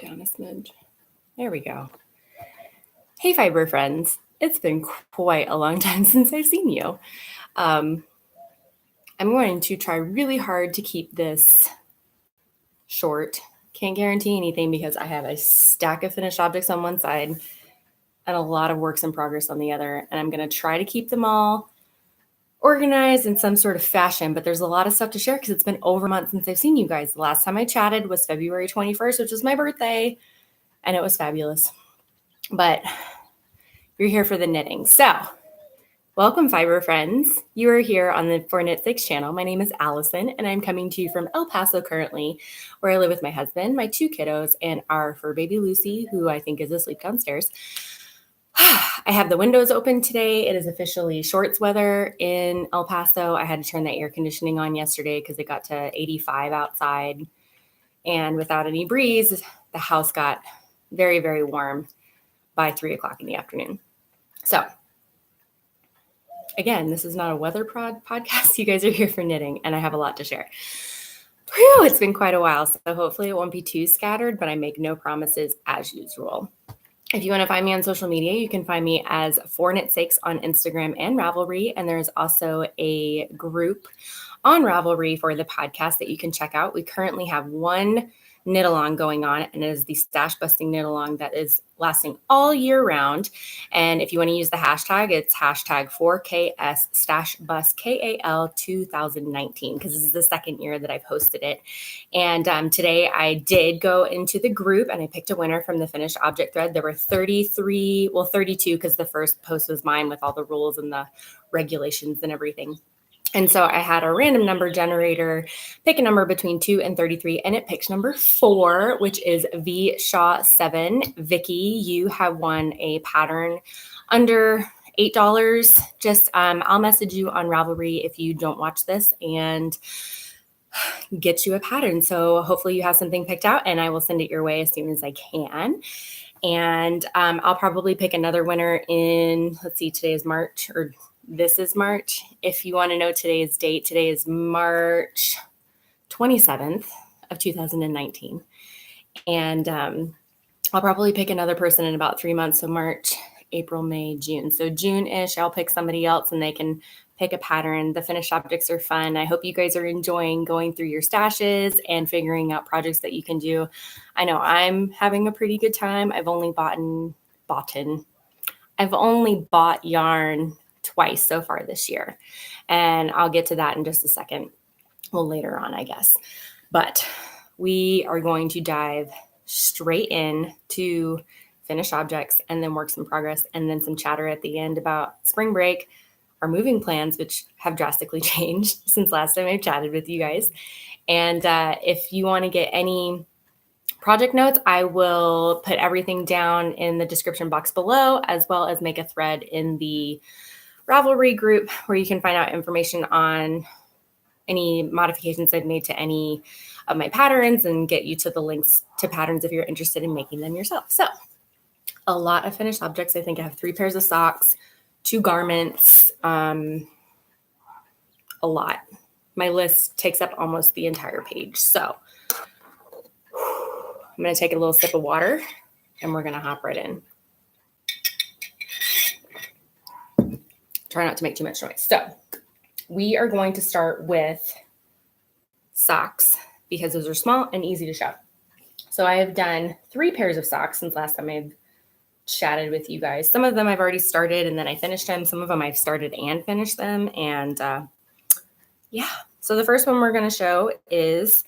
down a smidge. There we go. Hey, fiber friends. It's been quite a long time since I've seen you. I'm going to try really hard to keep this short. Can't guarantee anything because I have a stack of finished objects on one side and a lot of works in progress on the other. And I'm going to try to keep them all organized in some sort of fashion, but there's a lot of stuff to share because it's been over a month since I've seen you guys. The last time I chatted was February 21st, which was my birthday, and it was fabulous. But you're here for the knitting. So welcome, fiber friends. You are here on the For Knit Six channel. My name is Allison, and I'm coming to you from El Paso currently, where I live with my husband, my two kiddos, and our fur baby Lucy, who I think is asleep downstairs. I have the windows open today. It is officially shorts weather in El Paso. I had to turn the air conditioning on yesterday because it got to 85 outside. And without any breeze, the house got very, very warm by 3 o'clock in the afternoon. So again, this is not a weather podcast. You guys are here for knitting, and I have a lot to share. Whew, it's been quite a while, so hopefully it won't be too scattered, but I make no promises as usual. If you want to find me on social media, you can find me as For Knit Sakes on Instagram and Ravelry. And there's also a group on Ravelry for the podcast that you can check out. We currently have one knit along going on, and it is the stash busting knit along that is lasting all year round. And if you want to use the hashtag, it's hashtag 4KS stash bust KAL 2019, because this is the second year that I've hosted it. And today I did go into the group and I picked a winner from the finished object thread. There were 32, because the first post was mine with all the rules and the regulations and everything. And so I had a random number generator pick a number between 2 and 33, and it picked number 4, which is V Shaw 7. Vicky, you have won a pattern under $8. Just I'll message you on Ravelry if you don't watch this and get you a pattern. So hopefully you have something picked out, and I will send it your way as soon as I can. And I'll probably pick another winner in, let's see, today is March, or this is March. If you want to know today's date, today is March 27th of 2019. And I'll probably pick another person in about 3 months. So March, April, May, June. So June-ish, I'll pick somebody else and they can pick a pattern. The finished objects are fun. I hope you guys are enjoying going through your stashes and figuring out projects that you can do. I know I'm having a pretty good time. I've only bought yarn twice so far this year. And I'll get to that in just a second. Well, later on, I guess. But we are going to dive straight in to finished objects and then works in progress, and then some chatter at the end about spring break, our moving plans, which have drastically changed since last time I chatted with you guys. And if you want to get any project notes, I will put everything down in the description box below, as well as make a thread in the Ravelry group where you can find out information on any modifications I've made to any of my patterns and get you to the links to patterns if you're interested in making them yourself. So a lot of finished objects. I think I have 3 pairs of socks, 2 garments, a lot. My list takes up almost the entire page. So I'm going to take a little sip of water and we're going to hop right in. Try not to make too much noise. So we are going to start with socks because those are small and easy to shop. So I have done 3 pairs of socks since last time I've chatted with you guys. Some of them I've already started and then I finished them. Some of them I've started and finished them. And yeah, so the first one we're going to show is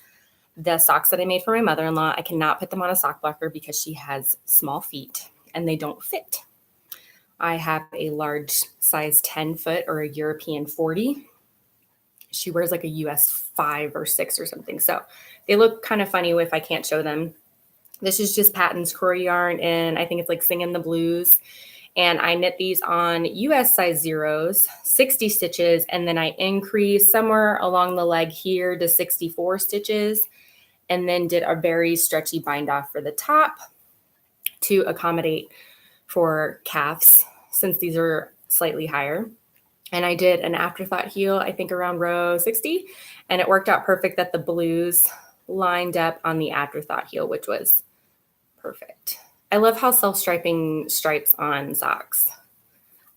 the socks that I made for my mother-in-law. I cannot put them on a sock blocker because she has small feet and they don't fit. I have a large size 10 foot or a European 40. She wears like a US 5 or 6 or something. So they look kind of funny if I can't show them. This is just Patton's Crow yarn, and I think it's like Singing the Blues. And I knit these on US size 0s, 60 stitches, and then I increased somewhere along the leg here to 64 stitches, and then did a very stretchy bind off for the top to accommodate for calves, since these are slightly higher. And I did an afterthought heel, I think around row 60, and it worked out perfect that the blues lined up on the afterthought heel, which was Perfect. I love how self-striping stripes on socks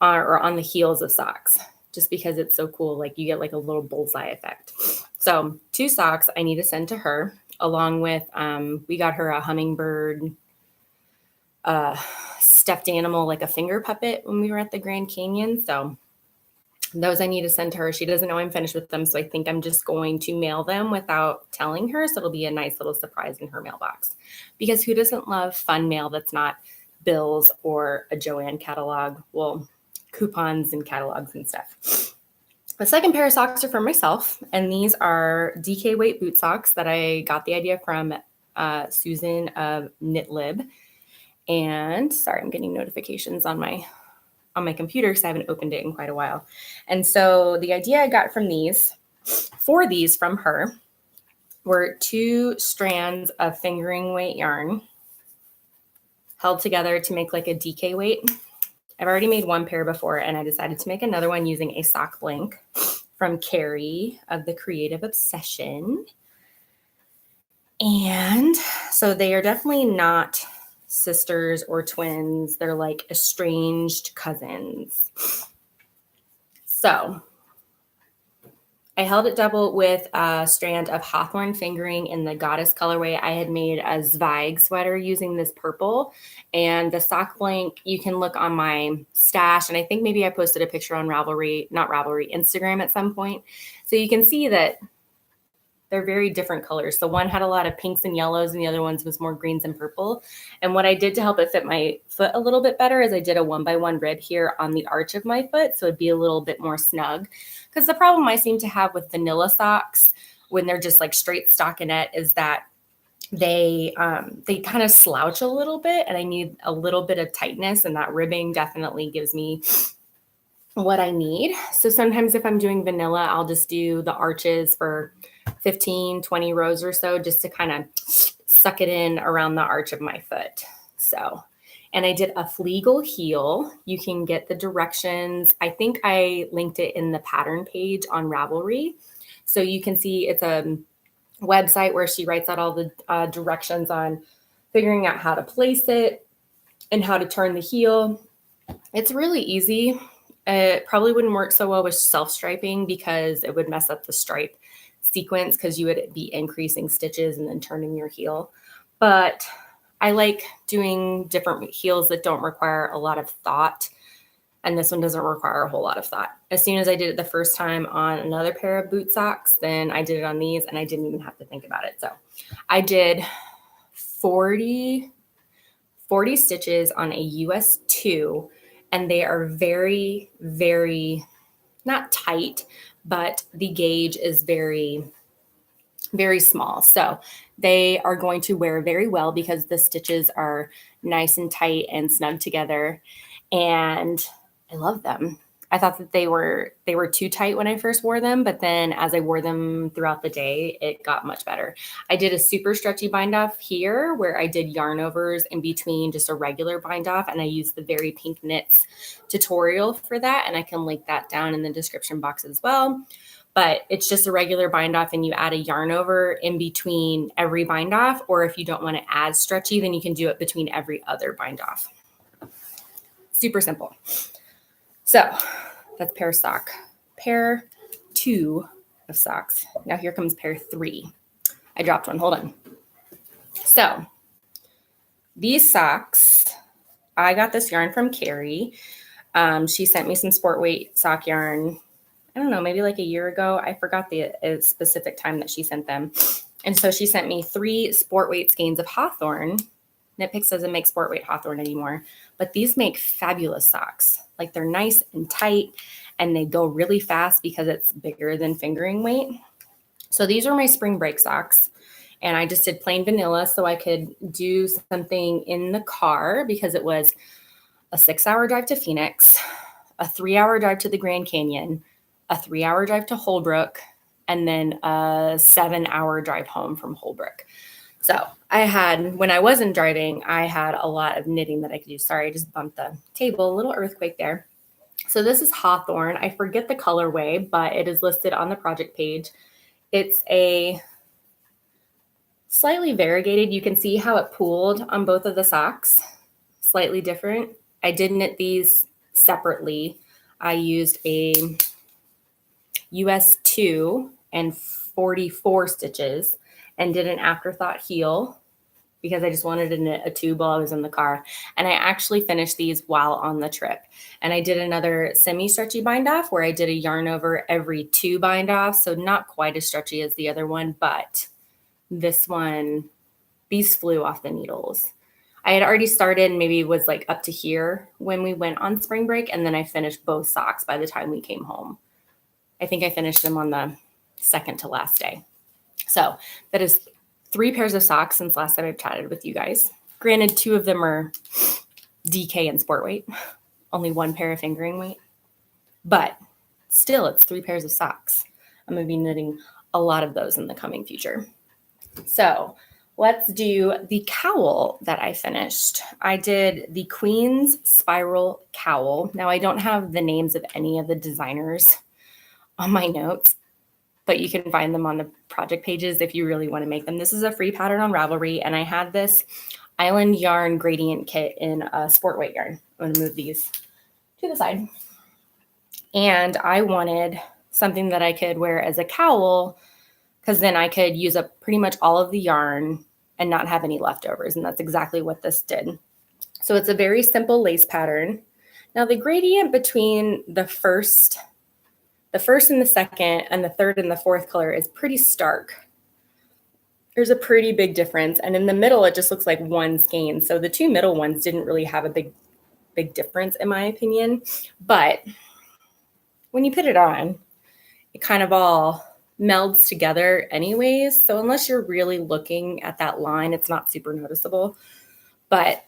or on the heels of socks, just because it's so cool. Like you get like a little bullseye effect. So 2 socks I need to send to her, along with, we got her a hummingbird stuffed animal, like a finger puppet when we were at the Grand Canyon. So those I need to send to her. She doesn't know I'm finished with them, so I think I'm just going to mail them without telling her. So it'll be a nice little surprise in her mailbox. Because who doesn't love fun mail that's not bills or a Joann catalog? Well, coupons and catalogs and stuff. The second pair of socks are for myself, and these are DK weight boot socks that I got the idea from Susan of Knitlib. And sorry, I'm getting notifications on my computer because I haven't opened it in quite a while. And so the idea I got from these from her were 2 strands of fingering weight yarn held together to make like a DK weight. I've already made 1 pair before, and I decided to make another one using a sock blank from Carrie of the Creative Obsession. And so they are definitely not sisters or twins. They're like estranged cousins. So I held it double with a strand of hawthorn fingering in the goddess colorway. I had made a Zweig sweater using this purple, and the sock blank, you can look on my stash. And I think maybe I posted a picture on Ravelry, not Ravelry, Instagram at some point. So you can see that they're very different colors. So one had a lot of pinks and yellows, and the other ones was more greens and purple. And what I did to help it fit my foot a little bit better is I did a 1x1 rib here on the arch of my foot, so it'd be a little bit more snug. Because the problem I seem to have with vanilla socks when they're just like straight stockinette is that they kind of slouch a little bit, and I need a little bit of tightness, and that ribbing definitely gives me what I need. So sometimes if I'm doing vanilla, I'll just do the arches for 15, 20 rows or so, just to kind of suck it in around the arch of my foot. So, and I did a Flegel heel. You can get the directions. I think I linked it in the pattern page on Ravelry. So you can see it's a website where she writes out all the directions on figuring out how to place it and how to turn the heel. It's really easy. It probably wouldn't work so well with self-striping because it would mess up the stripe sequence because you would be increasing stitches and then turning your heel. But I like doing different heels that don't require a lot of thought. And this one doesn't require a whole lot of thought. As soon as I did it the first time on another pair of boot socks, then I did it on these, and I didn't even have to think about it. So I did 40 stitches on a US 2, and they are very, very, not tight, but the gauge is very, very small. So they are going to wear very well because the stitches are nice and tight and snug together. And I love them. I thought that they were too tight when I first wore them, but then as I wore them throughout the day, it got much better. I did a super stretchy bind off here where I did yarn overs in between just a regular bind off, and I used the Very Pink Knits tutorial for that, and I can link that down in the description box as well. But it's just a regular bind off, and you add a yarn over in between every bind off, or if you don't want to add stretchy, then you can do it between every other bind off. Super simple. So that's pair sock. Pair 2 of socks. Now here comes pair 3. I dropped one. Hold on. So these socks, I got this yarn from Carrie. She sent me some sport weight sock yarn. I don't know, maybe like a year ago. I forgot the specific time that she sent them. And so she sent me 3 sport weight skeins of hawthorn. Knit Picks doesn't make sport weight hawthorn anymore, but these make fabulous socks. Like they're nice and tight, and they go really fast because it's bigger than fingering weight. So these are my spring break socks, and I just did plain vanilla so I could do something in the car because it was a 6-hour drive to Phoenix, a 3-hour drive to the Grand Canyon, a 3-hour drive to Holbrook, and then a 7-hour drive home from Holbrook. So when I wasn't driving, I had a lot of knitting that I could do. Sorry, I just bumped the table, a little earthquake there. So this is hawthorn. I forget the colorway, but it is listed on the project page. It's a Slightly variegated. You can see how it pooled on both of the socks. Slightly different. I did knit these separately. I used a US 2 and 44 stitches and did an afterthought heel because I just wanted to knit a tube while I was in the car. And I actually finished these while on the trip. And I did another semi-stretchy bind off where I did a yarn over every 2 bind offs. So not quite as stretchy as the other one, but this one, these flew off the needles. I had already started and maybe was like up to here when we went on spring break. And then I finished both socks by the time we came home. I think I finished them on the second to last day. So that is 3 pairs of socks since last time I've chatted with you guys. Granted, 2 of them are DK and sport weight, only 1 pair of fingering weight, but still it's 3 pairs of socks. I'm going to be knitting a lot of those in the coming future. So let's do the cowl that I finished. I did the Queen's Spiral Cowl. Now I don't have the names of any of the designers on my notes, but you can find them on the project pages if you really want to make them. This is a free pattern on Ravelry, and I had this Island Yarn gradient kit in a sport weight yarn. I'm going to move these to the side. And I wanted something that I could wear as a cowl because then I could use up pretty much all of the yarn and not have any leftovers, and that's exactly what this did. So it's a very simple lace pattern. Now the gradient between the first and the second and the third and the fourth color is pretty stark. There's a pretty big difference. And in the middle, it just looks like one skein. So the 2 middle ones didn't really have a big difference in my opinion. But when you put it on, it kind of all melds together anyways. So unless you're really looking at that line, it's not super noticeable. But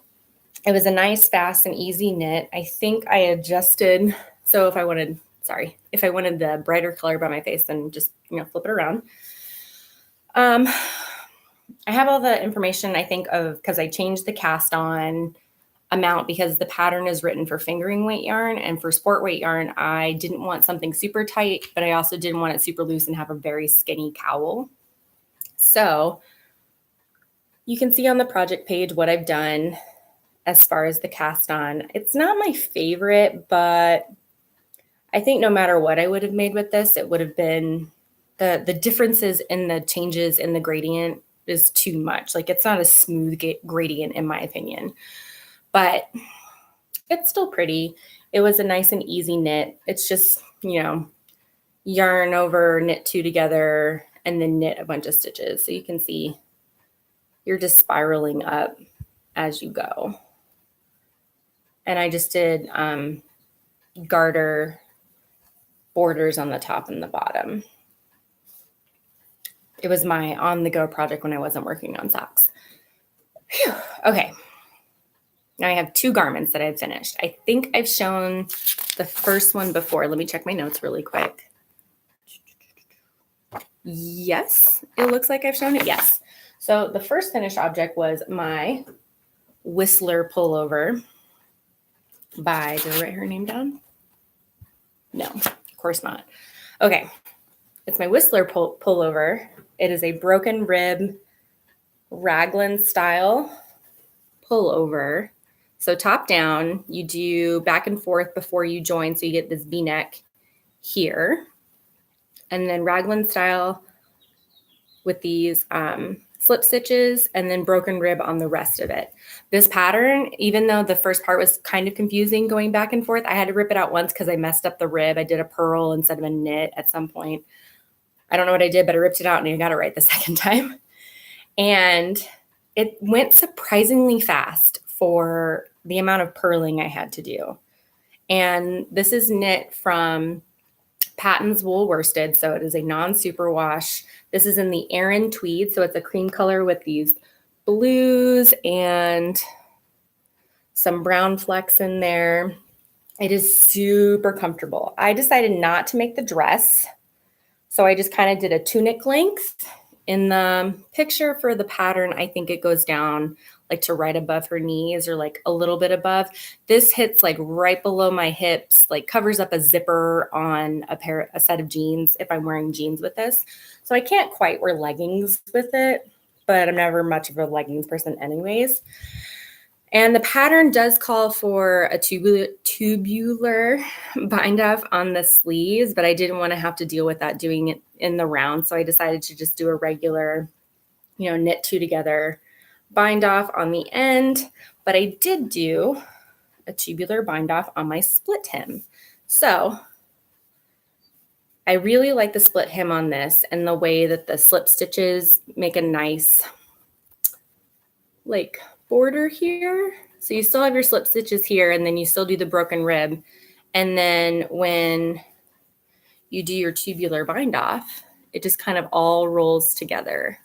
it was a nice, fast, and easy knit. I think I adjusted. So if I wanted the brighter color by my face, then just, flip it around. I have all the information, I think, because I changed the cast on amount because the pattern is written for fingering weight yarn, and for sport weight yarn, I didn't want something super tight, but I also didn't want it super loose and have a very skinny cowl. So you can see on the project page what I've done as far as the cast on. It's not my favorite, but I think no matter what I would have made with this, it would have been the differences in the changes in the gradient is too much. Like it's not a smooth gradient in my opinion, but it's still pretty. It was a nice and easy knit. It's just, yarn over, knit 2 together, and then knit a bunch of stitches. So you can see you're just spiraling up as you go. And I just did garter borders on the top and the bottom. It was my on-the-go project when I wasn't working on socks. Whew. Okay. Now I have 2 garments that I've finished. I think I've shown the first one before. Let me check my notes really quick. Yes, it looks like I've shown it. Yes. So the first finished object was my Whistler pullover by, did I write her name down? No, of course not. Okay. It's my Whistler pullover. It is a broken rib raglan style pullover. So top down, you do back and forth before you join. So you get this V-neck here. And then raglan style with these slip stitches and then broken rib on the rest of it. This pattern, even though the first part was kind of confusing going back and forth, I had to rip it out once because I messed up the rib. I did a purl instead of a knit at some point. I don't know what I did, but I ripped it out and I got it right the second time. And it went surprisingly fast for the amount of purling I had to do. And this is knit from Patton's Wool Worsted. So it is a non-superwash. This is in the Aran tweed. So it's a cream color with these blues and some brown flecks in there. It is super comfortable. I decided not to make the dress. So I just kind of did a tunic length. In the picture for the pattern, I think it goes down like to right above her knees or like a little bit above. This hits like right below my hips, like covers up a zipper on a set of jeans if I'm wearing jeans with this. So I can't quite wear leggings with it. but I'm never much of a leggings person anyways. And the pattern does call for a tubular bind off on the sleeves, but I didn't want to have to deal with that doing it in the round. So I decided to just do a regular, knit two together bind off on the end. But I did do a tubular bind off on my split hem. So I really like the split hem on this and the way that the slip stitches make a nice like border here. So you still have your slip stitches here, and then you still do the broken rib. And then when you do your tubular bind off, it just kind of all rolls together,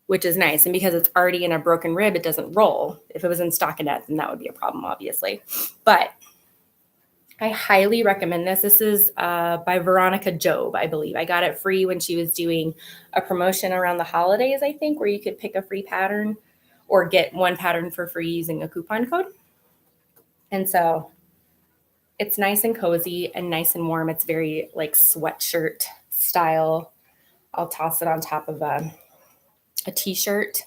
which is nice. And because it's already in a broken rib, it doesn't roll. If it was in stockinette, then that would be a problem, obviously. But I highly recommend this. This is by Veronica Job, I believe. I got it free when she was doing a promotion around the holidays, I think, where you could pick a free pattern or get one pattern for free using a coupon code. And so it's nice and cozy and nice and warm. It's very like sweatshirt style. I'll toss it on top of a t-shirt,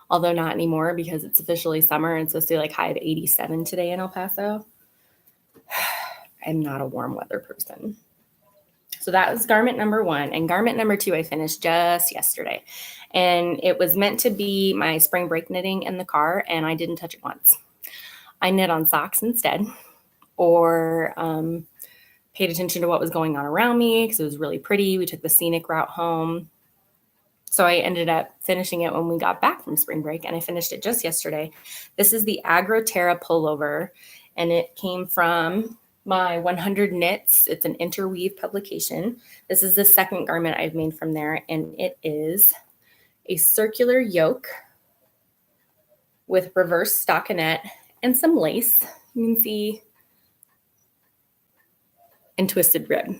although not anymore because it's officially summer and it's supposed to be like high of 87 today in El Paso. I'm not a warm weather person. So that was garment number 1. And garment number 2, I finished just yesterday. And it was meant to be my spring break knitting in the car, and I didn't touch it once. I knit on socks instead, or paid attention to what was going on around me because it was really pretty. We took the scenic route home. So I ended up finishing it when we got back from spring break, and I finished it just yesterday. This is the Agrotera Pullover, and it came from my 100 Knits. It's an interweave publication. This is the second garment I've made from there, and it is a circular yoke with reverse stockinette and some lace. You can see, and twisted rib.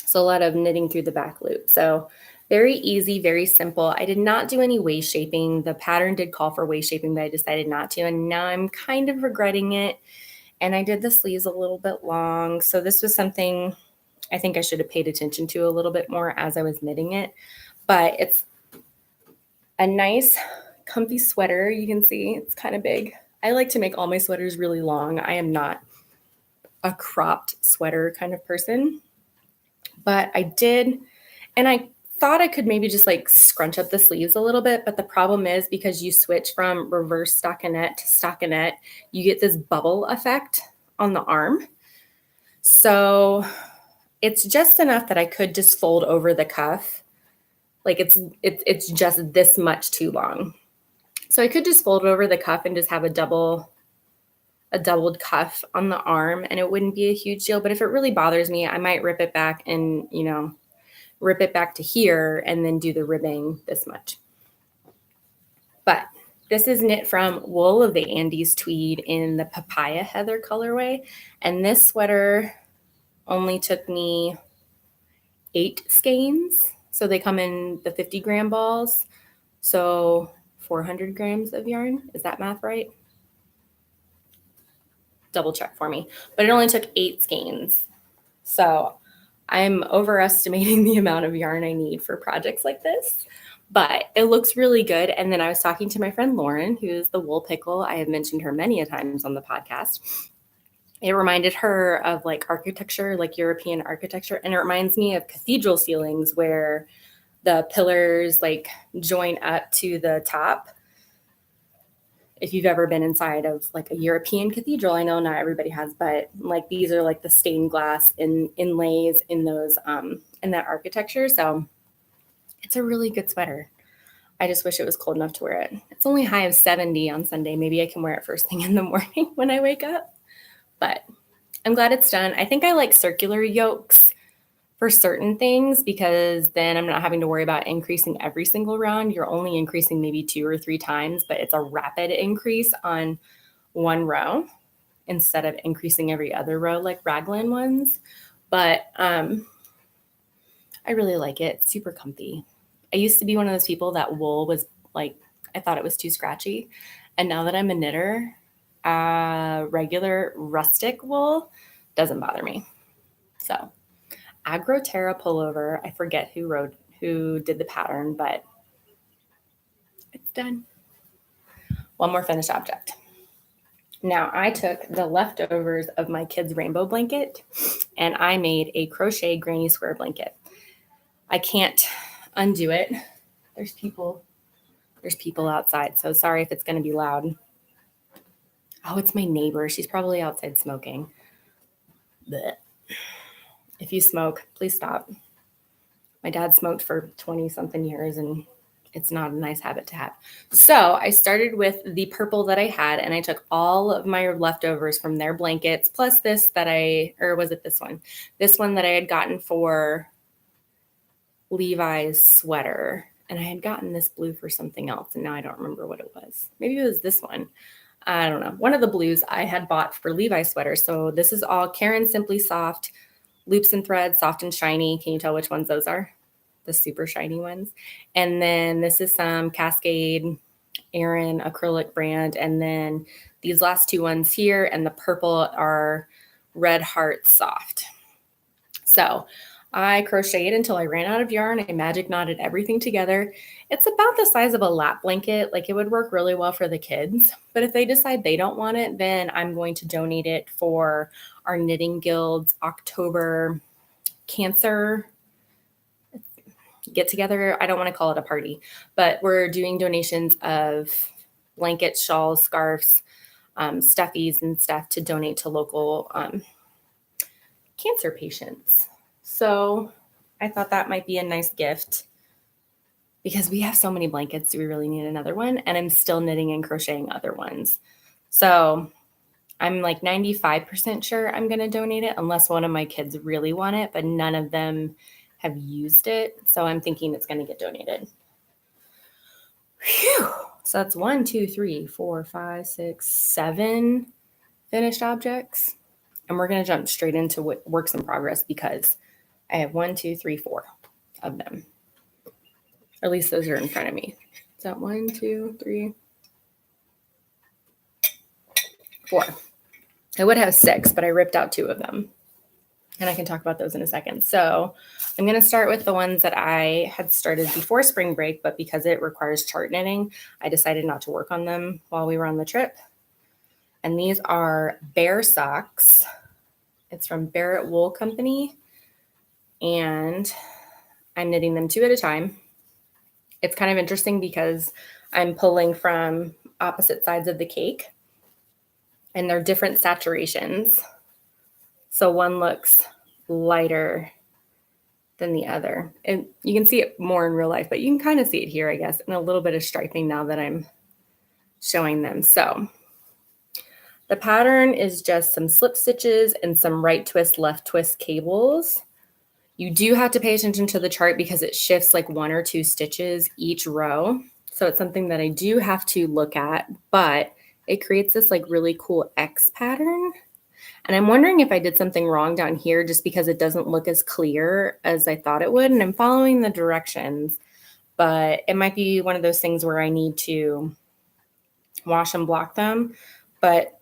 So a lot of knitting through the back loop. So very easy, very simple. I did not do any waist shaping. The pattern did call for waist shaping, but I decided not to. And now I'm kind of regretting it. And I did the sleeves a little bit long. So this was something I think I should have paid attention to a little bit more as I was knitting it. But it's a nice, comfy sweater. You can see it's kind of big. I like to make all my sweaters really long. I am not a cropped sweater kind of person. But I did, and I thought I could maybe just like scrunch up the sleeves a little bit, but the problem is because you switch from reverse stockinette to stockinette, you get this bubble effect on the arm. So it's just enough that I could just fold over the cuff. Like it's just this much too long. So I could just fold over the cuff and just have a doubled cuff on the arm, and it wouldn't be a huge deal. But if it really bothers me, I might rip it back and, rip it back to here and then do the ribbing this much. But this is knit from Wool of the Andes Tweed in the Papaya Heather colorway. And this sweater only took me 8 skeins. So they come in the 50-gram balls. So 400 grams of yarn. Is that math right? Double check for me. But it only took 8 skeins. So I'm overestimating the amount of yarn I need for projects like this, but it looks really good. And then I was talking to my friend Lauren, who is the Wool Pickle. I have mentioned her many a times on the podcast. It reminded her of like architecture, like European architecture. And it reminds me of cathedral ceilings where the pillars like join up to the top. If you've ever been inside of like a European cathedral, I know not everybody has, but like these are like the stained glass inlays in those in that architecture. So it's a really good sweater. I just wish it was cold enough to wear it. It's only high of 70 on Sunday. Maybe I can wear it first thing in the morning when I wake up. But I'm glad it's done. I think I like circular yokes for certain things because then I'm not having to worry about increasing every single round. You're only increasing maybe 2 or 3 times, but it's a rapid increase on one row instead of increasing every other row like raglan ones. But I really like it. It's super comfy. I used to be one of those people that wool was like, I thought it was too scratchy. And now that I'm a knitter, regular rustic wool doesn't bother me. So Agrotera Pullover. I forget who did the pattern, but Done. One more finished object. Now I took the leftovers of my kids' rainbow blanket and I made a crochet granny square blanket. I can't undo it. There's people outside, so sorry if it's going to be loud. Oh, it's my neighbor. She's probably outside smoking. Blech. If you smoke, please stop. My dad smoked for 20-something years, and it's not a nice habit to have. So I started with the purple that I had, and I took all of my leftovers from their blankets, plus this that was it this one? This one that I had gotten for Levi's sweater, and I had gotten this blue for something else, and now I don't remember what it was. Maybe it was this one. I don't know. One of the blues I had bought for Levi's sweater. So this is all Karen Simply Soft, loops and threads, soft and shiny. Can you tell which ones those are? The super shiny ones. And then this is some Cascade Aran acrylic brand. And then these last two ones here and the purple are Red Heart Soft. So I crocheted until I ran out of yarn. I magic knotted everything together. It's about the size of a lap blanket. Like, it would work really well for the kids. But if they decide they don't want it, then I'm going to donate it for our Knitting Guild's October Cancer get together. I don't want to call it a party, but we're doing donations of blankets, shawls, scarves, stuffies and stuff to donate to local cancer patients. So I thought that might be a nice gift because we have so many blankets. Do we really need another one? And I'm still knitting and crocheting other ones. So I'm like 95% sure I'm going to donate it unless one of my kids really want it, but none of them have used it. So I'm thinking it's going to get donated. Whew. So that's 1, 2, 3, 4, 5, 6, 7 finished objects. And we're going to jump straight into works in progress because I have 1, 2, 3, 4 of them. Or at least those are in front of me. Is that 1, 2, 3, 4? I would have 6, but I ripped out 2 of them. And I can talk about those in a second. So I'm going to start with the ones that I had started before spring break, but because it requires chart knitting, I decided not to work on them while we were on the trip. And these are Bear Socks. It's from Barrett Wool Company. And I'm knitting them 2 at a time. It's kind of interesting because I'm pulling from opposite sides of the cake. And they're different saturations. So one looks lighter than the other. And you can see it more in real life, but you can kind of see it here, I guess, and a little bit of striping now that I'm showing them. So the pattern is just some slip stitches and some right twist, left twist cables. You do have to pay attention to the chart because it shifts like 1 or 2 stitches each row. So it's something that I do have to look at, but it creates this like really cool X pattern. And I'm wondering if I did something wrong down here just because it doesn't look as clear as I thought it would. And I'm following the directions, but it might be one of those things where I need to wash and block them. But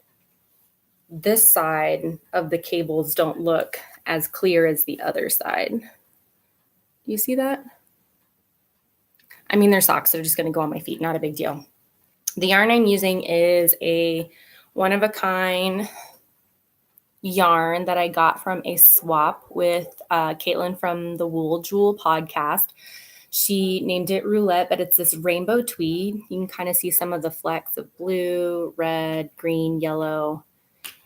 this side of the cables don't look as clear as the other side. Do you see that? I mean, they're socks. They're just going to go on my feet. Not a big deal. The yarn I'm using is a one-of-a-kind yarn that I got from a swap with Caitlin from the Wool Jewel podcast. She named it Roulette, but it's this rainbow tweed. You can kind of see some of the flecks of blue, red, green, yellow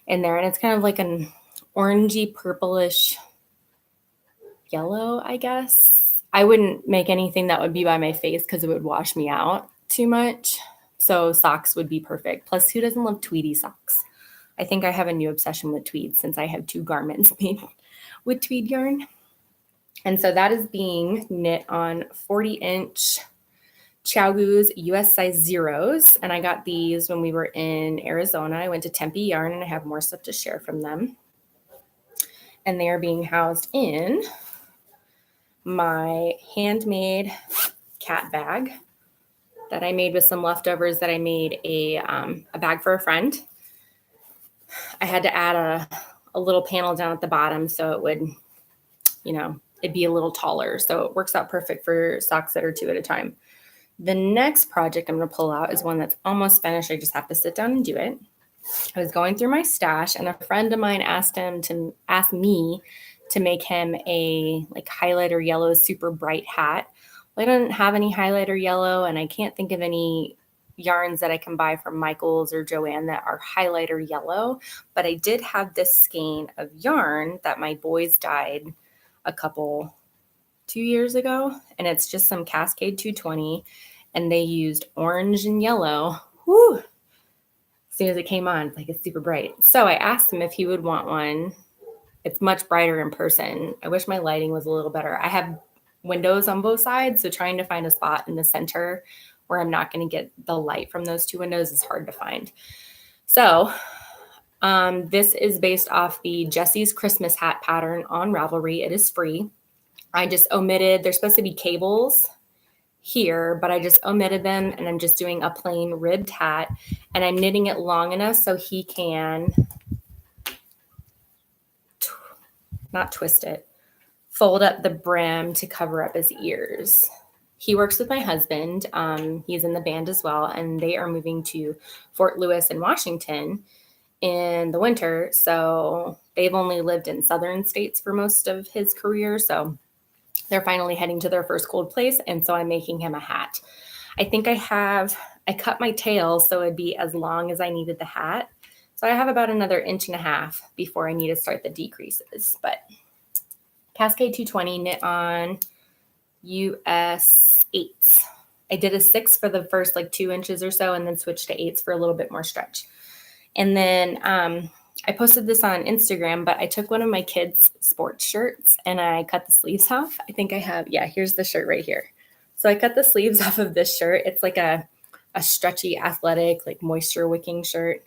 in there. And it's kind of like an orangey, purplish yellow, I guess. I wouldn't make anything that would be by my face because it would wash me out too much. So socks would be perfect. Plus, who doesn't love tweedy socks? I think I have a new obsession with tweed since I have 2 garments made with tweed yarn. And so that is being knit on 40-inch Chowgoose US size zeros. And I got these when we were in Arizona. I went to Tempe Yarn and I have more stuff to share from them. And they are being housed in my handmade cat bag that I made with some leftovers that I made a bag for a friend. I had to add a little panel down at the bottom so it would, it'd be a little taller. So it works out perfect for socks that are 2 at a time. The next project I'm going to pull out is one that's almost finished. I just have to sit down and do it. I was going through my stash and a friend of mine asked me to make him a like highlighter yellow super bright hat. Well, I don't have any highlighter yellow and I can't think of any yarns that I can buy from Michaels or Joann that are highlighter yellow, but I did have this skein of yarn that my boys dyed a couple 2 years ago, and it's just some Cascade 220, and they used orange and yellow. Whew. As soon as it came on, like it's super bright. So I asked him if he would want one. It's much brighter in person. I wish my lighting was a little better. I have windows on both sides, so trying to find a spot in the center where I'm not going to get the light from those two windows is hard to find. So this is based off the Jessie's Christmas hat pattern on Ravelry. It is free. I just omitted, there's supposed to be cables here, but I just omitted them and I'm just doing a plain ribbed hat and I'm knitting it long enough so he can not twist it, fold up the brim to cover up his ears. He works with my husband. He's in the band as well, and they are moving to Fort Lewis in Washington in the winter. So they've only lived in southern states for most of his career. So they're finally heading to their first cold place. And so I'm making him a hat. I think I cut my tail so it'd be as long as I needed the hat. So I have about another 1.5 inches before I need to start the decreases. But Cascade 220 knit on US 8s. I did a 6 for the first like 2 inches or so and then switched to 8s for a little bit more stretch. And then I posted this on Instagram, but I took one of my kids' sports shirts and I cut the sleeves off. I think I have, here's the shirt right here. So I cut the sleeves off of this shirt. It's like a stretchy, athletic, like moisture wicking shirt.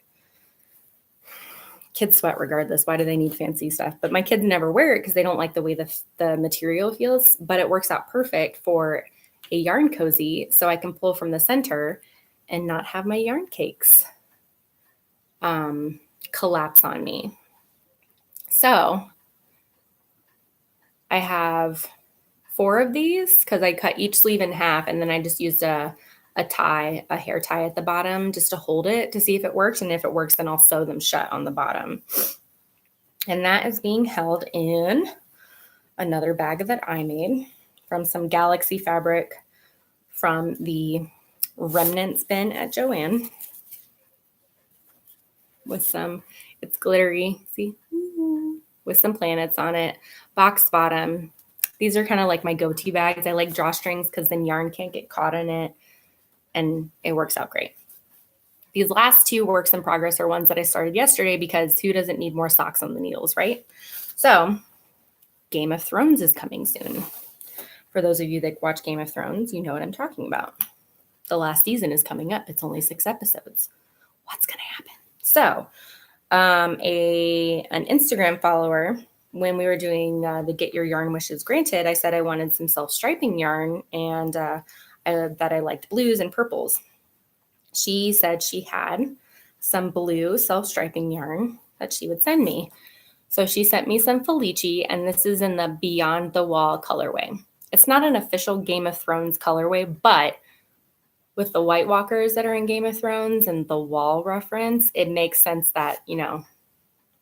Kids sweat regardless. Why do they need fancy stuff? But my kids never wear it because they don't like the way the material feels, but it works out perfect for a yarn cozy so I can pull from the center and not have my yarn cakes collapse on me. So I have 4 of these because I cut each sleeve in half and then I just used a hair tie at the bottom just to hold it to see if it works. And if it works, then I'll sew them shut on the bottom. And that is being held in another bag that I made from some Galaxy fabric from the remnants bin at Joann. With some, it's glittery, see, with some planets on it, boxed bottom. These are kind of like my go-to bags. I like drawstrings because then yarn can't get caught in it and it works out great. These last 2 works in progress are ones that I started yesterday because who doesn't need more socks on the needles, right? So Game of Thrones is coming soon. For those of you that watch Game of Thrones, you know what I'm talking about. The last season is coming up. It's only 6 episodes. What's going to happen? So an Instagram follower, when we were doing the Get Your Yarn Wishes Granted, I said I wanted some self-striping yarn and that I liked blues and purples. She said she had some blue self-striping yarn that she would send me. So she sent me some Felici, and this is in the Beyond the Wall colorway. It's not an official Game of Thrones colorway, but with the White Walkers that are in Game of Thrones and the wall reference, it makes sense that,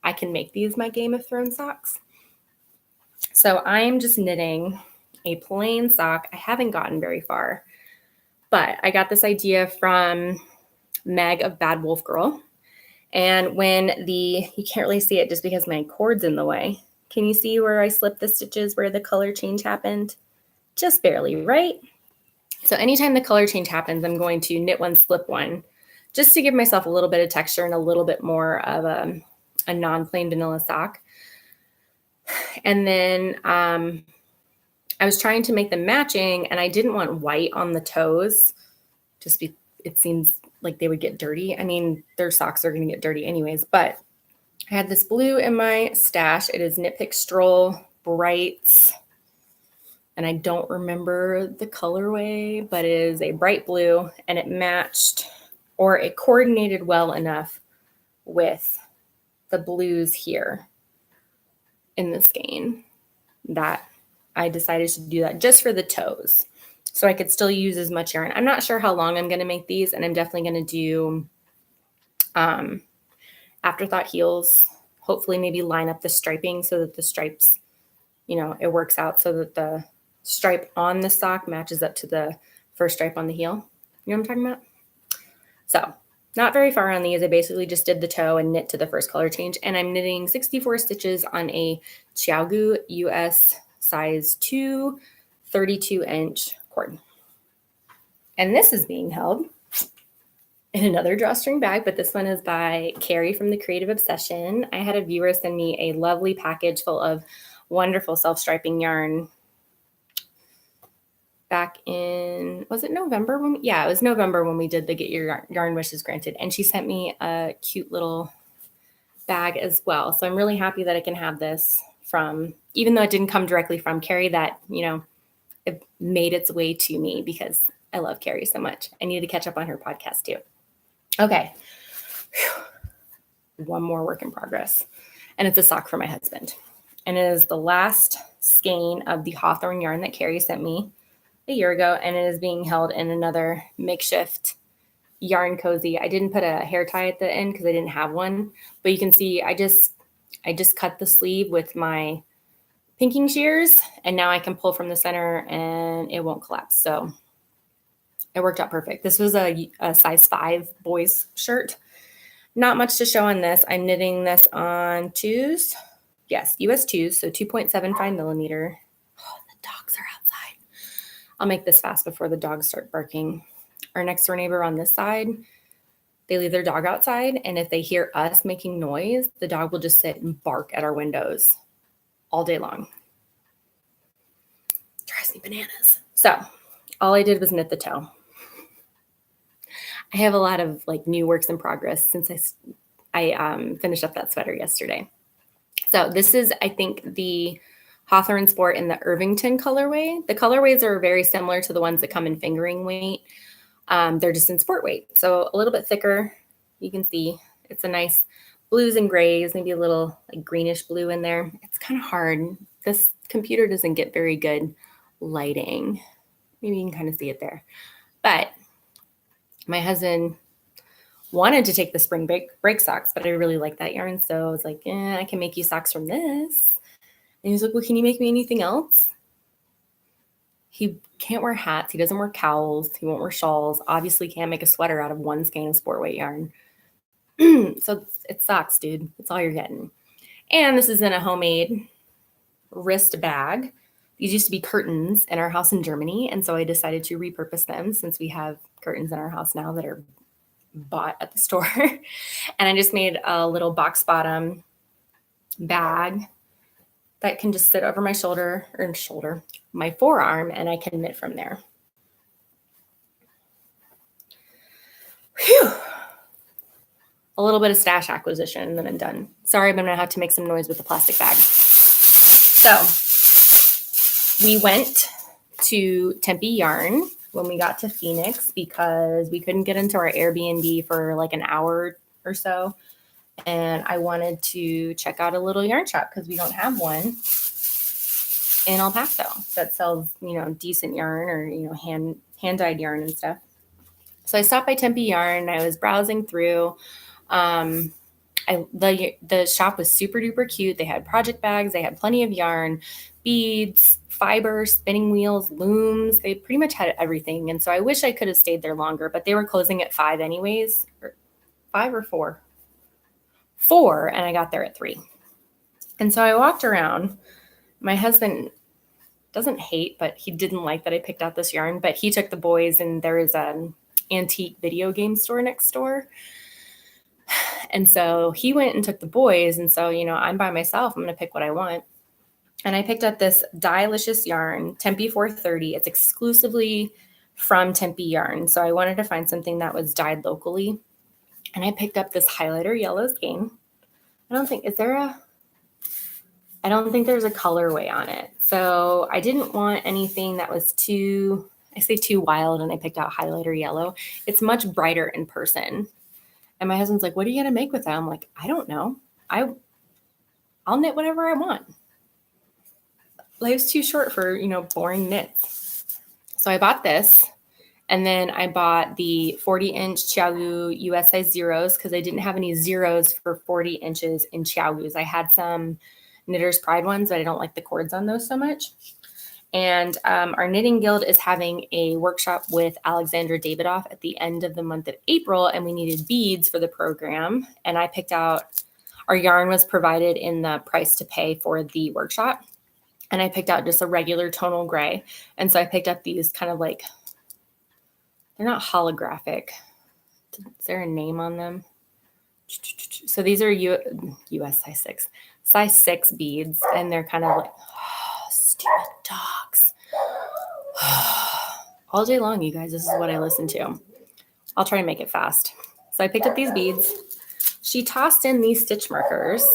I can make these my Game of Thrones socks. So I am just knitting a plain sock. I haven't gotten very far, but I got this idea from Meg of Bad Wolf Girl. And when you can't really see it just because my cord's in the way. Can you see where I slipped the stitches where the color change happened? Just barely, right? So anytime the color change happens, I'm going to knit one, slip one, just to give myself a little bit of texture and a little bit more of a non-plain vanilla sock. And then I was trying to make them matching, and I didn't want white on the toes. It seems like they would get dirty. I mean, their socks are going to get dirty anyways, but I had this blue in my stash. It is Knit Pick Stroll Brights. And I don't remember the colorway, but it is a bright blue and it matched, or it coordinated well enough with the blues here in the skein that I decided to do that just for the toes. so I could still use as much yarn. I'm not sure how long I'm going to make these, and I'm definitely going to do afterthought heels. Hopefully maybe line up the striping so that the stripes, it works out so that the stripe on the sock matches up to the first stripe on the heel. You know what I'm talking about? So not very far on these. I basically just did the toe and knit to the first color change, and I'm knitting 64 stitches on a Chiaogu US size 2 32-inch cord. And this is being held in another drawstring bag, but this one is by Carrie from The Creative Obsession. I had a viewer send me a lovely package full of wonderful self-striping yarn back in, was it November? It was November when we did the Get Your Yarn Wishes Granted. And she sent me a cute little bag as well. So I'm really happy that I can have this from, even though it didn't come directly from Carrie, that, it made its way to me because I love Carrie so much. I need to catch up on her podcast too. Okay. Whew. One more work in progress. And it's a sock for my husband. And it is the last skein of the Hawthorne yarn that Carrie sent me a year ago. And it is being held in another makeshift yarn cozy. I didn't put a hair tie at the end because I didn't have one. But you can see I just cut the sleeve with my pinking shears. And now I can pull from the center and it won't collapse. So it worked out perfect. This was a size 5 boys shirt. Not much to show on this. I'm knitting this on 2s. Yes, US 2s, so 2.75 millimeter. Oh, the dogs are outside. I'll make this fast before the dogs start barking. Our next door neighbor on this side, they leave their dog outside, and if they hear us making noise, the dog will just sit and bark at our windows all day long. Drives me bananas. So all I did was knit the toe. I have a lot of new works in progress since I finished up that sweater yesterday. So this is, I think, the Hawthorne Sport in the Irvington colorway. The colorways are very similar to the ones that come in fingering weight. They're just in sport weight. So a little bit thicker. You can see it's a nice blues and grays, maybe a little greenish blue in there. It's kind of hard. This computer doesn't get very good lighting. Maybe you can kind of see it there. But my husband wanted to take the spring break socks, but I really like that yarn. So I was like, I can make you socks from this. And he's like, well, can you make me anything else? He can't wear hats. He doesn't wear cowls. He won't wear shawls. Obviously can't make a sweater out of one skein of sport weight yarn. So it's socks, dude. That's all you're getting. And this is in a homemade wrist bag. These used to be curtains in our house in Germany. And so I decided to repurpose them since we have curtains in our house now that are bought at the store. And I just made a little box bottom bag that can just sit over my my forearm, and I can knit from there. Whew. A little bit of stash acquisition and then I'm done. Sorry, but I'm gonna have to make some noise with the plastic bag. So we went to Tempe Yarn when we got to Phoenix because we couldn't get into our Airbnb for an hour or so. And I wanted to check out a little yarn shop because we don't have one in El Paso that sells, decent yarn or, hand-dyed yarn and stuff. So I stopped by Tempe Yarn. I was browsing through. The shop was super duper cute. They had project bags. They had plenty of yarn, beads, fiber, spinning wheels, looms. They pretty much had everything. And so I wish I could have stayed there longer, but they were closing at 5 anyways. 5 or 4? 4, and I got there at 3. And so I walked around. My husband doesn't hate, but he didn't like that I picked out this yarn, but he took the boys, and there is an antique video game store next door. And so he went and took the boys. And so, I'm by myself. I'm going to pick what I want. And I picked up this Dye-licious yarn, Tempe 430. It's exclusively from Tempe Yarn. So I wanted to find something that was dyed locally. And I picked up this highlighter yellow skein. I don't think there's a colorway on it. So I didn't want anything that was too wild, and I picked out highlighter yellow. It's much brighter in person. And my husband's like, what are you going to make with that? I'm like, I don't know. I'll knit whatever I want. Life's too short for, boring knits. So I bought this, and then I bought the 40-inch Xiaogu US size zeros because I didn't have any zeros for 40 inches in Xiaogus. I had some Knitter's Pride ones, but I don't like the cords on those so much. And our Knitting Guild is having a workshop with Alexandra Davidoff at the end of the month of April, and we needed beads for the program. And I picked out, our yarn was provided in the price to pay for the workshop. And I picked out just a regular tonal gray. And so I picked up these kind of like, they're not holographic. Is there a name on them? So these are US size 6 beads. And they're kind of like, oh, stupid dogs. All day long, you guys, this is what I listen to. I'll try to make it fast. So I picked up these beads. She tossed in these stitch markers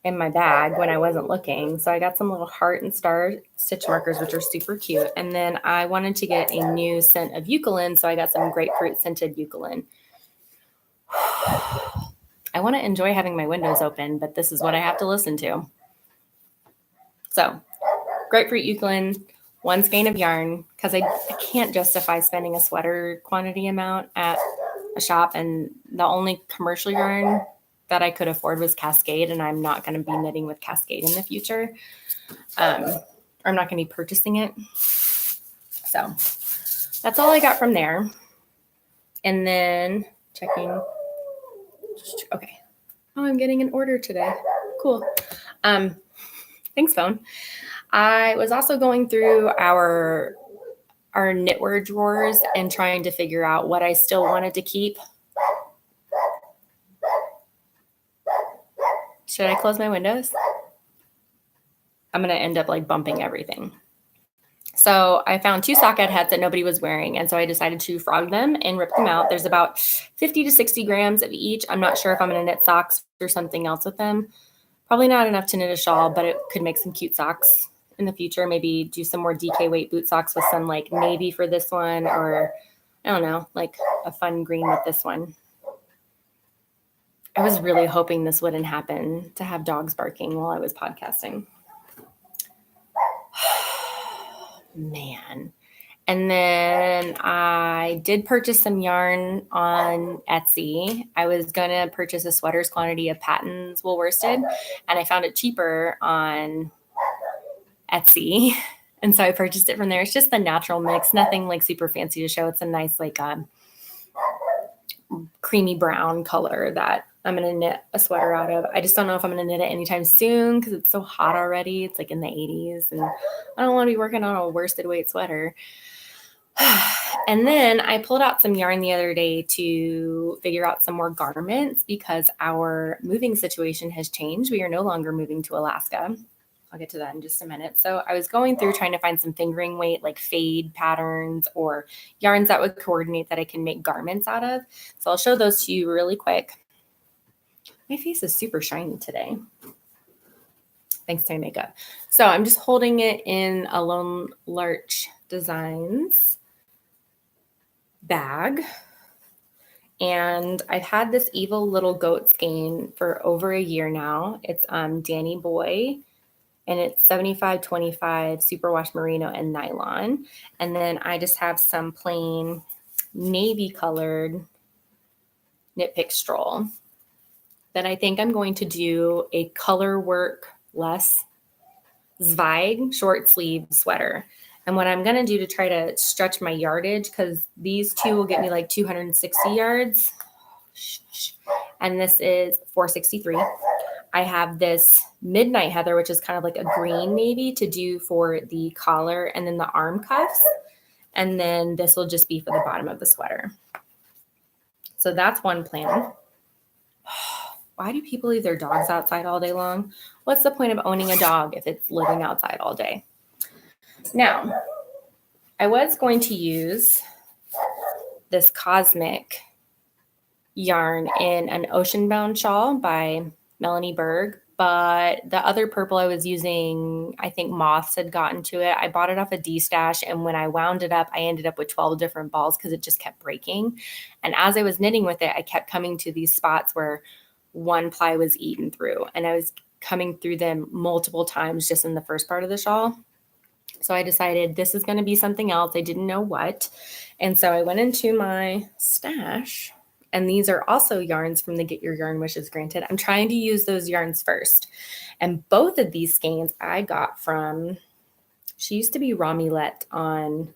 in my bag when I wasn't looking. So I got some little heart and star stitch markers, which are super cute. And then I wanted to get a new scent of eucalyptus, so I got some grapefruit scented eucalyptus. I want to enjoy having my windows open, but this is what I have to listen to. So grapefruit eucalyptus, 1 skein of yarn, because I can't justify spending a sweater quantity amount at a shop, and the only commercial yarn that I could afford was Cascade, and I'm not going to be knitting with Cascade in the future. Or I'm not going to be purchasing it. So that's all I got from there. And then checking. Okay. Oh, I'm getting an order today. Cool. Thanks, phone. I was also going through our knitwear drawers and trying to figure out what I still wanted to keep. Should I close my windows? I'm going to end up like bumping everything. So I found 2 socket hats that nobody was wearing. And so I decided to frog them and rip them out. There's about 50 to 60 grams of each. I'm not sure if I'm going to knit socks or something else with them. Probably not enough to knit a shawl, but it could make some cute socks in the future. Maybe do some more DK weight boot socks with some like navy for this one, or I don't know, like a fun green with this one. I was really hoping this wouldn't happen, to have dogs barking while I was podcasting. Man. And then I did purchase some yarn on Etsy. I was going to purchase a sweater's quantity of Patton's wool worsted, and I found it cheaper on Etsy. And so I purchased it from there. It's just the natural mix, nothing like super fancy to show. It's a nice like creamy brown color that I'm going to knit a sweater out of. I just don't know if I'm going to knit it anytime soon because it's so hot already. It's like in the 80s, and I don't want to be working on a worsted weight sweater. And then I pulled out some yarn the other day to figure out some more garments because our moving situation has changed. We are no longer moving to Alaska. I'll get to that in just a minute. So I was going through trying to find some fingering weight, like fade patterns or yarns that would coordinate that I can make garments out of. So I'll show those to you really quick. My face is super shiny today, thanks to my makeup. So I'm just holding it in a Lone Larch Designs bag. And I've had this evil little goat skein for over a year now. It's Danny Boy, and it's 75-25 superwash merino and nylon. And then I just have some plain navy colored knit pick stroll that I think I'm going to do a color work less Zweig short sleeve sweater. And what I'm going to do to try to stretch my yardage, because these two will get me like 260 yards. And this is 463. I have this Midnight Heather, which is kind of like a green navy to do for the collar and then the arm cuffs. And then this will just be for the bottom of the sweater. So that's one plan. Why do people leave their dogs outside all day long? What's the point of owning a dog if it's living outside all day? Now, I was going to use this Cosmic yarn in an Ocean Bound shawl by Melanie Berg, but the other purple I was using, I think moths had gotten to it. I bought it off a D-stash, and when I wound it up, I ended up with 12 different balls because it just kept breaking. And as I was knitting with it, I kept coming to these spots where one ply was eaten through, and I was coming through them multiple times just in the first part of the shawl. So I decided this is going to be something else. I didn't know what. And so I went into my stash, and these are also yarns from the Get Your Yarn Wishes Granted. I'm trying to use those yarns first. And both of these skeins I got from, she used to be Romulette on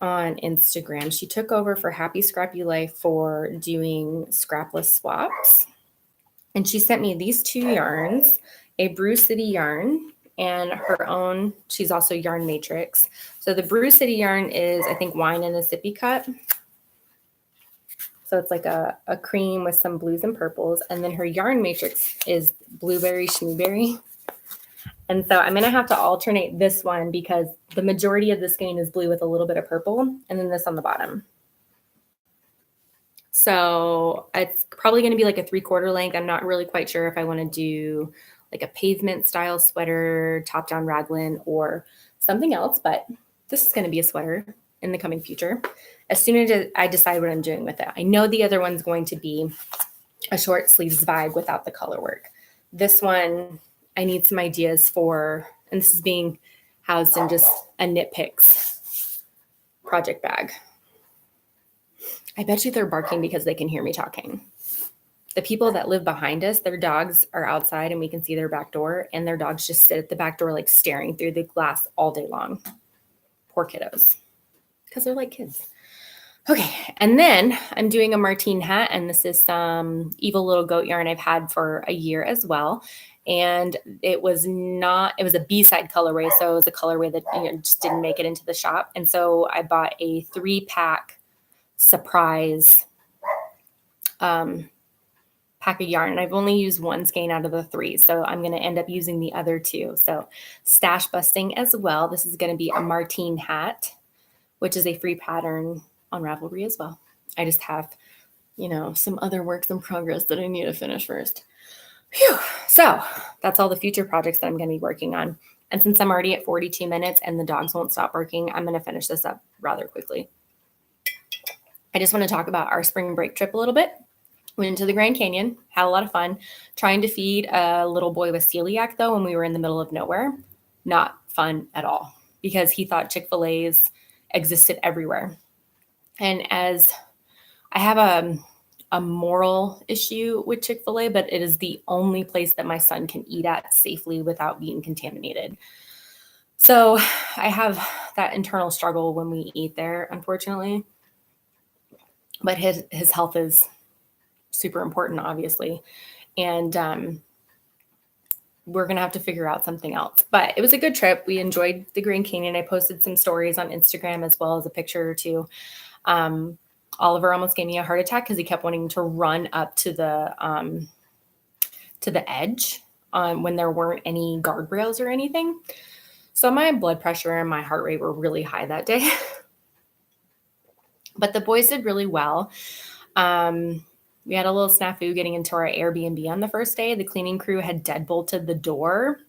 Instagram. She took over for Happy Scrappy Life for doing scrapless swaps. And she sent me these two yarns, a Brew City yarn and her own. She's also Yarn Matrix. So the Brew City yarn is, I think, wine in a sippy cup. So it's like a cream with some blues and purples. And then her Yarn Matrix is blueberry schneeberry. And so I'm going to have to alternate this one because the majority of the skein is blue with a little bit of purple, and then this on the bottom. So it's probably going to be like a 3/4 length. I'm not really quite sure if I want to do like a pavement style sweater, top down raglan, or something else, but this is going to be a sweater in the coming future. As soon as I decide what I'm doing with it. I know the other one's going to be a short sleeves vibe without the color work. This one, I need some ideas for, and this is being housed in just a Knit Picks project bag. I bet you they're barking because they can hear me talking. The people that live behind us, their dogs are outside and we can see their back door, and their dogs just sit at the back door like staring through the glass all day long. Poor kiddos. Because they're like kids. Okay, and then I'm doing a Martine hat, and this is some Evil Little Goat yarn I've had for a year as well. And it was a B-side colorway, so it was a colorway that just didn't make it into the shop. And so I bought a 3-pack surprise pack of yarn, and I've only used one skein out of the 3, so I'm going to end up using the other 2. So stash busting as well. This is going to be a Martine hat, which is a free pattern on Ravelry as well. I just have, some other works in progress that I need to finish first. Phew. So that's all the future projects that I'm going to be working on. And since I'm already at 42 minutes and the dogs won't stop barking, I'm going to finish this up rather quickly. I just want to talk about our spring break trip a little bit. Went to the Grand Canyon, had a lot of fun. Trying to feed a little boy with celiac, though, when we were in the middle of nowhere. Not fun at all, because he thought Chick-fil-A's existed everywhere. And as I have a moral issue with Chick-fil-A, but it is the only place that my son can eat at safely without being contaminated. So I have that internal struggle when we eat there, unfortunately. But his health is super important, obviously. And we're going to have to figure out something else. But it was a good trip. We enjoyed the Grand Canyon. I posted some stories on Instagram as well as a picture or two. Oliver almost gave me a heart attack because he kept wanting to run up to the edge when there weren't any guardrails or anything. So my blood pressure and my heart rate were really high that day. But the boys did really well. We had a little snafu getting into our Airbnb on the first day. The cleaning crew had deadbolted the door,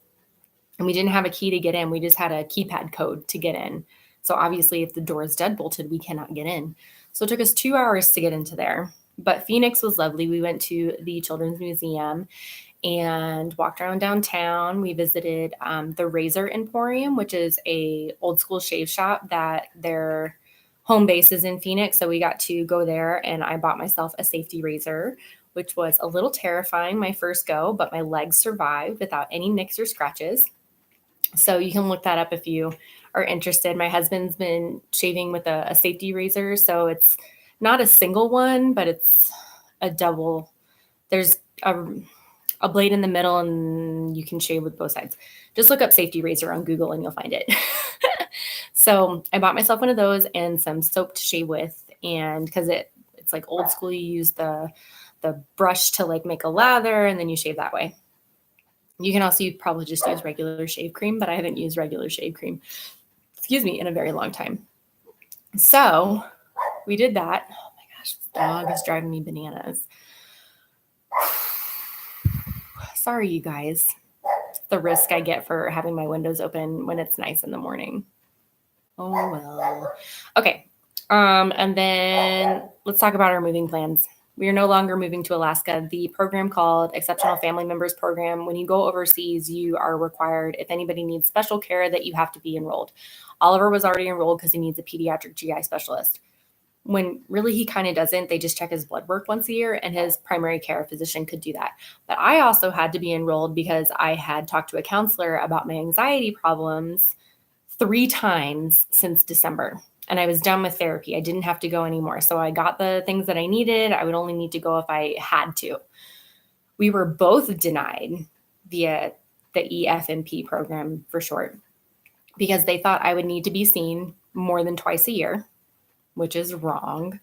and we didn't have a key to get in. We just had a keypad code to get in. So obviously, if the door is deadbolted, we cannot get in. So it took us 2 hours to get into there. But Phoenix was lovely. We went to the Children's Museum and walked around downtown. We visited the Razor Emporium, which is a old school shave shop that their home base is in Phoenix. So we got to go there, and I bought myself a safety razor, which was a little terrifying my first go, but my legs survived without any nicks or scratches. So you can look that up if you are interested. My husband's been shaving with a safety razor. So it's not a single one, but it's a double. There's a blade in the middle, and you can shave with both sides. Just look up safety razor on Google and you'll find it. So I bought myself one of those and some soap to shave with. And because it's like old school, you use the brush to like make a lather, and then you shave that way. You can also probably just use regular shave cream, but I haven't used regular shave cream, in a very long time. So we did that. Oh my gosh, this dog is driving me bananas. Sorry, you guys. The risk I get for having my windows open when it's nice in the morning. Oh, well. Okay. And then let's talk about our moving plans. We are no longer moving to Alaska. The program called Exceptional Family Members Program, when you go overseas, you are required, if anybody needs special care, that you have to be enrolled. Oliver was already enrolled because he needs a pediatric GI specialist. When really he kind of doesn't. They just check his blood work once a year, and his primary care physician could do that. But I also had to be enrolled because I had talked to a counselor about my anxiety problems 3 times since December. And I was done with therapy. I didn't have to go anymore. So I got the things that I needed. I would only need to go if I had to. We were both denied via the EFMP program for short, because they thought I would need to be seen more than twice a year, which is wrong.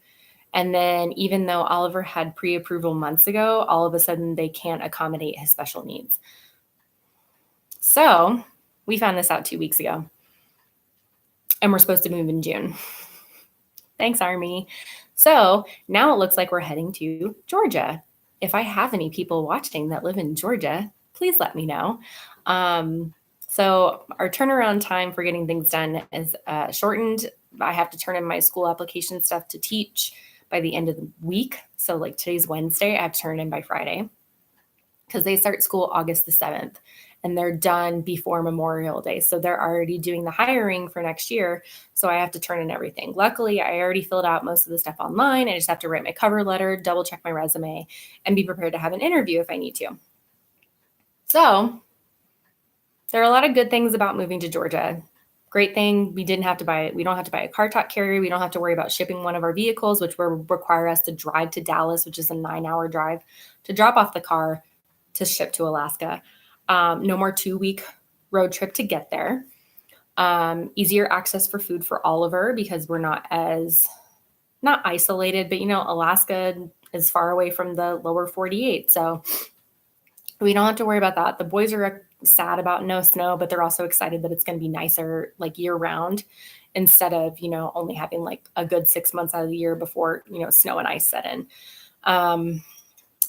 And then even though Oliver had pre-approval months ago, all of a sudden they can't accommodate his special needs. So we found this out 2 weeks ago. And we're supposed to move in June. Thanks, Army. So now it looks like we're heading to Georgia. If I have any people watching that live in Georgia, please let me know. So our turnaround time for getting things done is shortened. I have to turn in my school application stuff to teach by the end of the week. So like today's Wednesday, I have to turn it in by Friday, because they start school August the 7th and they're done before Memorial Day. So they're already doing the hiring for next year. So I have to turn in everything. Luckily, I already filled out most of the stuff online. I just have to write my cover letter, double check my resume, and be prepared to have an interview if I need to. So there are a lot of good things about moving to Georgia. Great thing, we don't have to buy a car top carrier. We don't have to worry about shipping one of our vehicles, which will require us to drive to Dallas, which is a 9-hour drive, to drop off the car to ship to Alaska. No more 2-week road trip to get there. Easier access for food for Oliver, because we're not isolated, but Alaska is far away from the lower 48. So we don't have to worry about that. The boys are sad about no snow, but they're also excited that it's going to be nicer like year round, instead of, only having like a good 6 months out of the year before, snow and ice set in.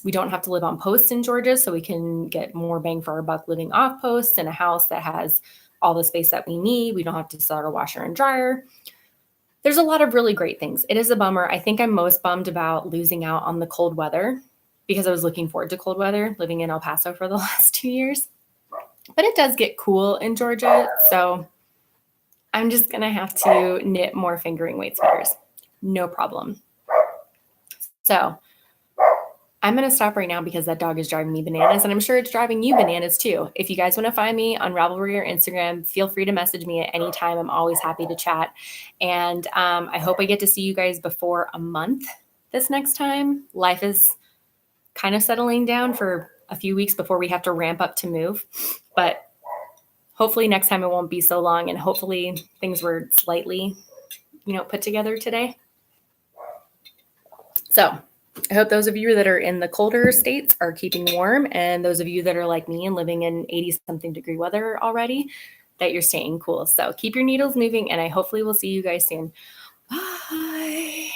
We don't have to live on post in Georgia, so we can get more bang for our buck living off post in a house that has all the space that we need. We don't have to start a washer and dryer. There's a lot of really great things. It is a bummer. I think I'm most bummed about losing out on the cold weather, because I was looking forward to cold weather living in El Paso for the last 2 years. But it does get cool in Georgia, so I'm just going to have to knit more fingering weight sweaters. No problem. So I'm going to stop right now because that dog is driving me bananas, and I'm sure it's driving you bananas too. If you guys want to find me on Ravelry or Instagram, feel free to message me at any time. I'm always happy to chat. And I hope I get to see you guys before a month this next time. Life is kind of settling down for a few weeks before we have to ramp up to move. But hopefully next time it won't be so long, and hopefully things were slightly, put together today. So I hope those of you that are in the colder states are keeping warm, and those of you that are like me and living in 80-something degree weather already, that you're staying cool. So keep your needles moving, and I hopefully will see you guys soon. Bye.